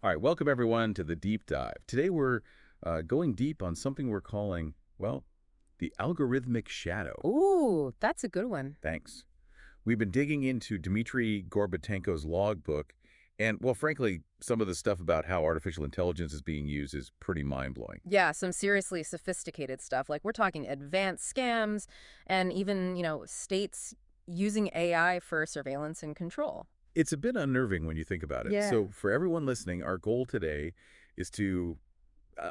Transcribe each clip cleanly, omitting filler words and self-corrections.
All right, welcome everyone to the deep dive. Today we're going deep on something we're calling, well, the algorithmic shadow. Ooh, that's a good one. Thanks. We've been digging into Dmitry Gorbatenko's logbook, and, well, frankly, some of the stuff about how artificial intelligence is being used is pretty mind-blowing. Yeah, some seriously sophisticated stuff. Like we're talking advanced scams and even, states using AI for surveillance and control. It's a bit unnerving when you think about it. Yeah. So for everyone listening, our goal today is to,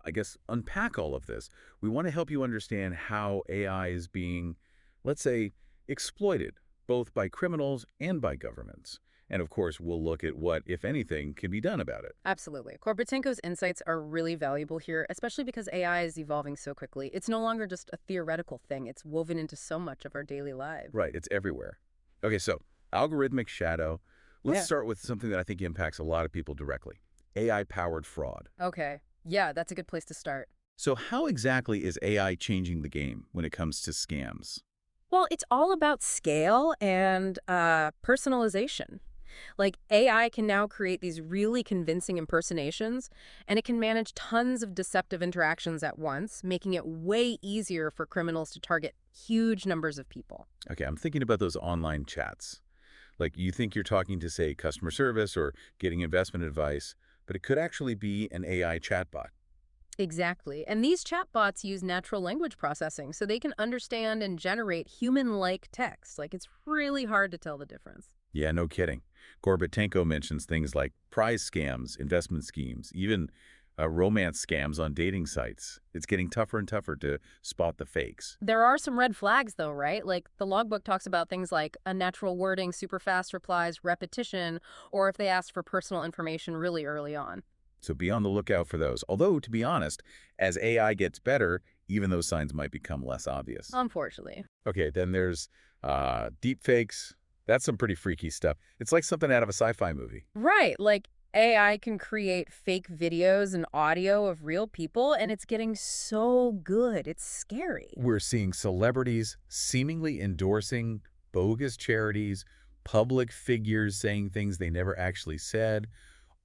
I guess, unpack all of this. We want to help you understand how AI is being, let's say, exploited, both by criminals and by governments. And of course, we'll look at what, if anything, can be done about it. Absolutely. Korbatenko's insights are really valuable here, especially because AI is evolving so quickly. It's no longer just a theoretical thing. It's woven into so much of our daily lives. Right, it's everywhere. Okay, so algorithmic shadow. Let's Yeah. start with something that I think impacts a lot of people directly, AI-powered fraud. Okay. Yeah, that's a good place to start. So how exactly is AI changing the game when it comes to scams? Well, it's all about scale and personalization. Like AI can now create these really convincing impersonations, and it can manage tons of deceptive interactions at once, making it way easier for criminals to target huge numbers of people. Okay, I'm thinking about those online chats. Like you think you're talking to, say, customer service or getting investment advice, but it could actually be an AI chatbot. Exactly. And these chatbots use natural language processing, so they can understand and generate human-like text. Like it's really hard to tell the difference. Yeah, no kidding. Gorbatenko mentions things like prize scams, investment schemes, even romance scams on dating sites. It's getting tougher and tougher to spot the fakes. There are some red flags, though, right? Like the logbook talks about things like unnatural wording, super fast replies, repetition, or if they ask for personal information really early on. So be on the lookout for those. Although, to be honest, as AI gets better, even those signs might become less obvious. Unfortunately. Okay, then there's deepfakes. That's some pretty freaky stuff. It's like something out of a sci-fi movie. Right. Like AI can create fake videos and audio of real people, and it's getting so good. It's scary. We're seeing celebrities seemingly endorsing bogus charities, public figures saying things they never actually said,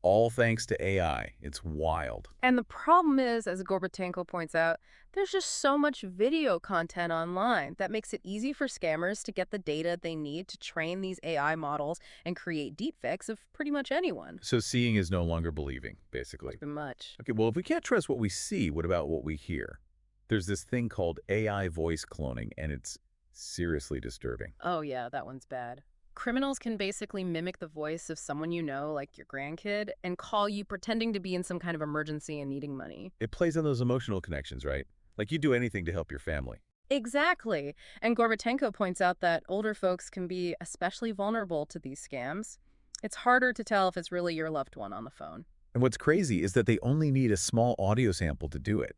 all thanks to AI. It's wild. And the problem is, as Gorbatenko points out, there's just so much video content online that makes it easy for scammers to get the data they need to train these AI models and create deepfakes of pretty much anyone. So seeing is no longer believing, basically. Pretty much. Okay, well, if we can't trust what we see, what about what we hear? There's this thing called AI voice cloning, and it's seriously disturbing. Oh, yeah, that one's bad. Criminals can basically mimic the voice of someone you know, like your grandkid, and call you pretending to be in some kind of emergency and needing money. It plays on those emotional connections, right? Like you'd do anything to help your family. Exactly. And Gorbatenko points out that older folks can be especially vulnerable to these scams. It's harder to tell if it's really your loved one on the phone. And what's crazy is that they only need a small audio sample to do it.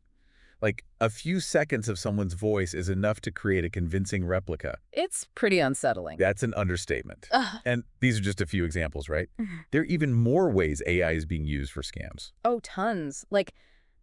Like a few seconds of someone's voice is enough to create a convincing replica. It's pretty unsettling. That's an understatement. Ugh. And these are just a few examples, right? There are even more ways AI is being used for scams. Oh, tons. Like,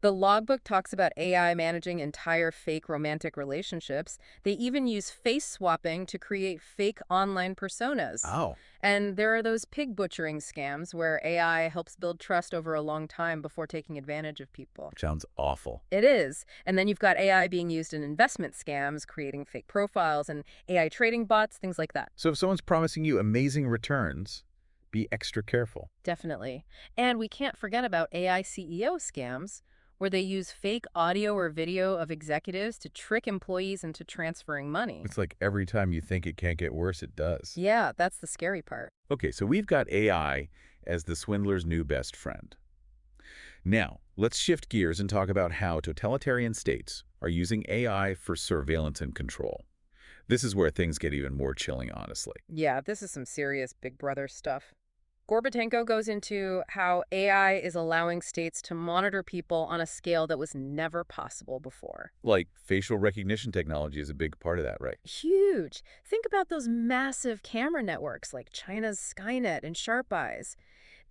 the logbook talks about AI managing entire fake romantic relationships. They even use face swapping to create fake online personas. Oh, And there are those pig butchering scams where AI helps build trust over a long time before taking advantage of people. sounds awful. It is. And then you've got AI being used in investment scams, creating fake profiles and AI trading bots, things like that. So if someone's promising you amazing returns, be extra careful. Definitely. And we can't forget about AI CEO scams, where they use fake audio or video of executives to trick employees into transferring money. It's like every time you think it can't get worse, it does. Yeah, that's the scary part. Okay, so we've got AI as the swindler's new best friend. Now, let's shift gears and talk about how totalitarian states are using AI for surveillance and control. This is where things get even more chilling, honestly. Yeah, this is some serious Big Brother stuff. Gorbatenko goes into how AI is allowing states to monitor people on a scale that was never possible before. Like, facial recognition technology is a big part of that, right? Huge. Think about those massive camera networks like China's Skynet and Sharp Eyes.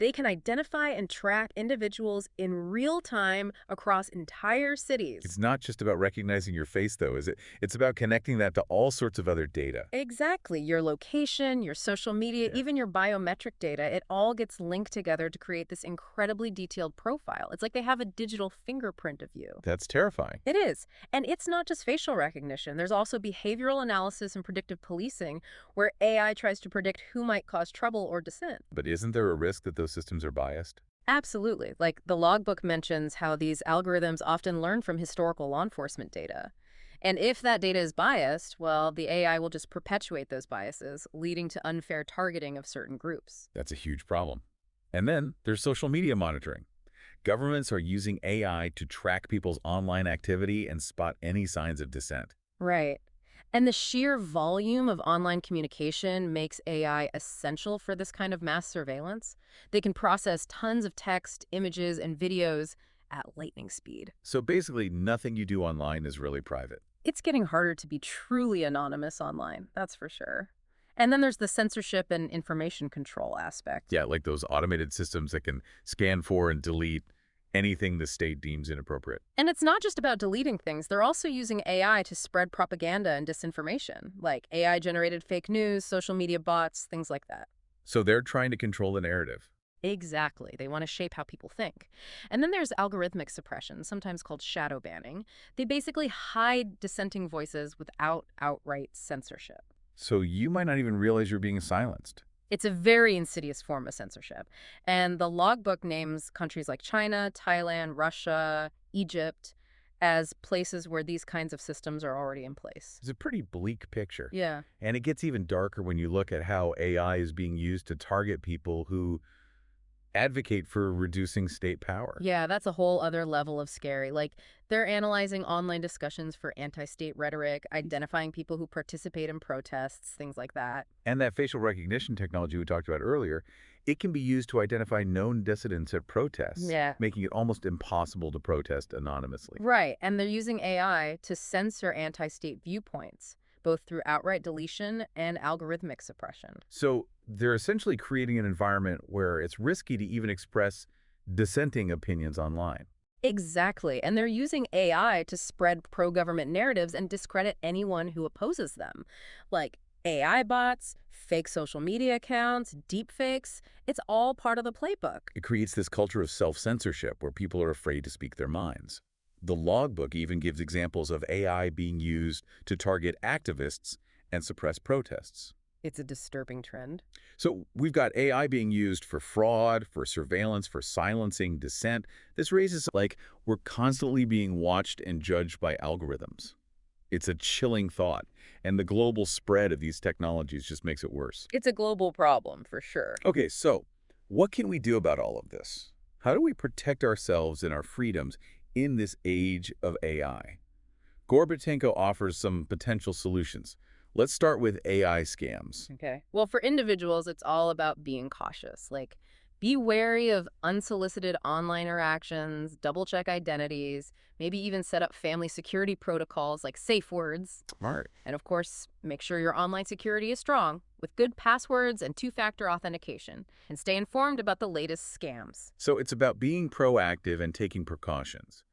They can identify and track individuals in real time across entire It's cities. not just about recognizing your face, though, is it? It's about connecting that to all sorts of other data. Exactly. Your location, your social media, Yeah. even your biometric data, it all gets linked together to create this incredibly detailed profile. It's like they have a digital fingerprint of you. That's terrifying. It is. And it's not just facial recognition. There's also behavioral analysis and predictive policing, where AI tries to predict who might cause trouble or dissent. But isn't there a risk that those systems are biased? Absolutely. Like the logbook mentions how these algorithms often learn from historical law enforcement data. And if that data is biased, well, the AI will just perpetuate those biases, leading to unfair targeting of certain groups. That's a huge problem. And then there's social media monitoring. Governments are using AI to track people's online activity and spot any signs of dissent. Right. And the sheer volume of online communication makes AI essential for this kind of mass surveillance. They can process tons of text, images, and videos at lightning speed. So basically, nothing you do online is really private. It's getting harder to be truly anonymous online, that's for sure. And then there's the censorship and information control aspect. Yeah, like those automated systems that can scan for and delete anything the state deems inappropriate. And it's not just about deleting things. They're also using AI to spread propaganda and disinformation, like AI-generated fake news, social media bots, things like that. So they're trying to control the narrative. Exactly. They want to shape how people think. And then there's algorithmic suppression, sometimes called shadow banning. They basically hide dissenting voices without outright censorship. So you might not even realize you're being silenced. It's a very insidious form of censorship. And the logbook names countries like China, Thailand, Russia, Egypt as places where these kinds of systems are already in place. It's a pretty bleak picture. Yeah. And it gets even darker when you look at how AI is being used to target people who advocate for reducing state power. Yeah, that's a whole other level of scary. Like, they're analyzing online discussions for anti-state rhetoric, identifying people who participate in protests, things like that. And that facial recognition technology we talked about earlier, it can be used to identify known dissidents at protests, Yeah. making it almost impossible to protest anonymously. Right, and they're using AI to censor anti-state viewpoints, both through outright deletion and algorithmic suppression. So they're essentially creating an environment where it's risky to even express dissenting opinions online. Exactly, and they're using AI to spread pro-government narratives and discredit anyone who opposes them. Like AI bots, fake social media accounts, deepfakes, it's all part of the playbook. It creates this culture of self-censorship where people are afraid to speak their minds. The logbook even gives examples of AI being used to target activists and suppress protests. It's a disturbing trend. So we've got AI being used for fraud, for surveillance, for silencing dissent. This raises like we're constantly being watched and judged by algorithms. It's a chilling thought, and the global spread of these technologies just makes it worse. It's a global problem, for sure. Okay, so what can we do about all of this? How do we protect ourselves and our freedoms in this age of AI? Gorbatenko offers some potential solutions. Let's start with AI scams. Okay. Well, for individuals, it's all about being cautious. Like, be wary of unsolicited online interactions, double-check identities, maybe even set up family security protocols like safe words. Smart. And of course, make sure your online security is strong with good passwords and two-factor authentication. And stay informed about the latest scams. So it's about being proactive and taking precautions.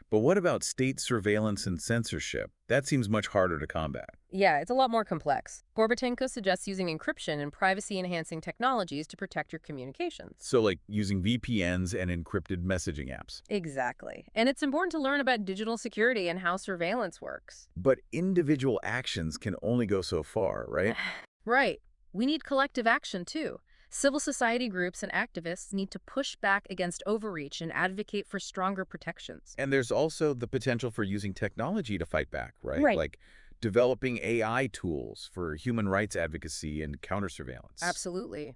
But what about state surveillance and censorship? That seems much harder to combat. Yeah, it's a lot more complex. Gorbatenko suggests using encryption and privacy-enhancing technologies to protect your communications. So like using VPNs and encrypted messaging apps. Exactly. And it's important to learn about digital security and how surveillance works. But individual actions can only go so far, right? Right. We need collective action, too. Civil society groups and activists need to push back against overreach and advocate for stronger protections. And there's also the potential for using technology to fight back, right? Right. Like developing AI tools for human rights advocacy and counter-surveillance. Absolutely.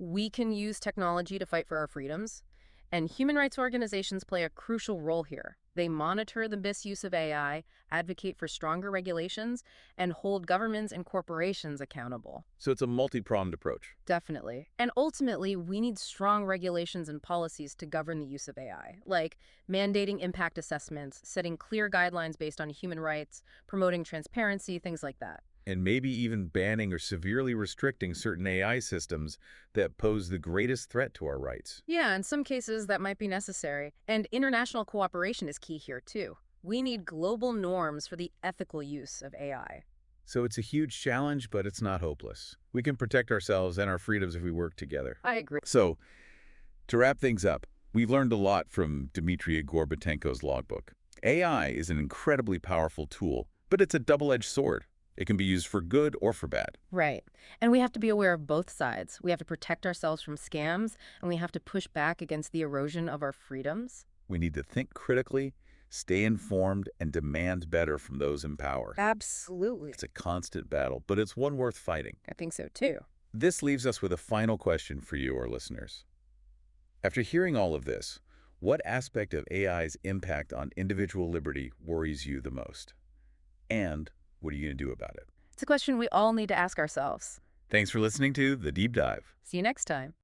We can use technology to fight for our freedoms, and human rights organizations play a crucial role here. They monitor the misuse of AI, advocate for stronger regulations, and hold governments and corporations accountable. So it's a multi-pronged approach. Definitely. And ultimately, we need strong regulations and policies to govern the use of AI, like mandating impact assessments, setting clear guidelines based on human rights, promoting transparency, things like that. And maybe even banning or severely restricting certain AI systems that pose the greatest threat to our rights. Yeah, in some cases that might be necessary. And international cooperation is key here, too. We need global norms for the ethical use of AI. So it's a huge challenge, but it's not hopeless. We can protect ourselves and our freedoms if we work together. I agree. So, to wrap things up, we've learned a lot from Dmitry Gorbatenko's logbook. AI is an incredibly powerful tool, but it's a double-edged sword. It can be used for good or for bad. Right. And we have to be aware of both sides. We have to protect ourselves from scams, and we have to push back against the erosion of our freedoms. We need to think critically, stay informed, and demand better from those in power. Absolutely. It's a constant battle, but it's one worth fighting. I think so, too. This leaves us with a final question for you, our listeners. After hearing all of this, what aspect of AI's impact on individual liberty worries you the most? And what are you going to do about it? It's a question we all need to ask ourselves. Thanks for listening to The Deep Dive. See you next time.